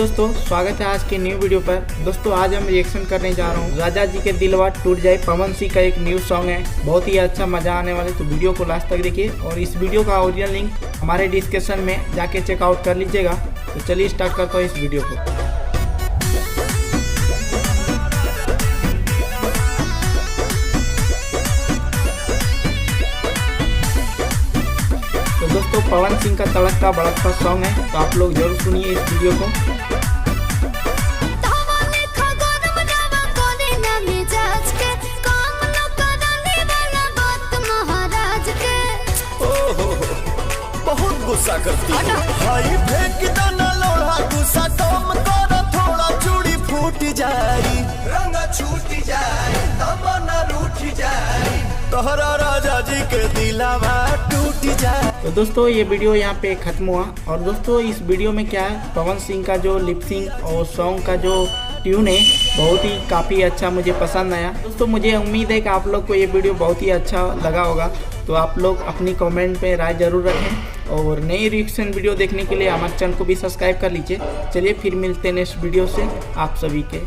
दोस्तों स्वागत है आज के न्यू वीडियो पर। दोस्तों आज हम रिएक्शन करने जा रहा हूँ राजा जी के दिलवा टूट जाए पवन सिंह का एक न्यू सॉन्ग है। बहुत ही अच्छा मजा आने वाले, तो वीडियो को लास्ट तक देखिए और इस वीडियो का ओरिजिनल लिंक हमारे डिस्क्रिप्शन में जाके चेकआउट कर लीजिएगा। तो चलिए स्टार्ट करता हूँ इस वीडियो को। तो दोस्तों पवन सिंह का तड़कता भड़कता सॉन्ग है, तो आप लोग जरूर सुनिए इस वीडियो को। बहुत गुस्सा करती है भाई, फेंक दो ना लोढ़ा, गुस्सा कम करो थोड़ा, चूड़ी फूट जाई, रंग छूट जाए, तमन्ना रूठ जाए, तोहरा राजा जी के दिलवा टूट जाए। तो दोस्तों ये वीडियो यहाँ पे खत्म हुआ। और दोस्तों इस वीडियो में क्या है, पवन सिंह का जो लिपसिंग और सॉन्ग का जो ट्यून है बहुत ही काफ़ी अच्छा मुझे पसंद आया। दोस्तों मुझे उम्मीद है कि आप लोग को ये वीडियो बहुत ही अच्छा लगा होगा। तो आप लोग अपनी कमेंट पे राय जरूर रखें और नई रिएक्शन वीडियो देखने के लिए हमारे चैनल को भी सब्सक्राइब कर लीजिए। चलिए फिर मिलते हैं नेक्स्ट वीडियो से आप सभी के।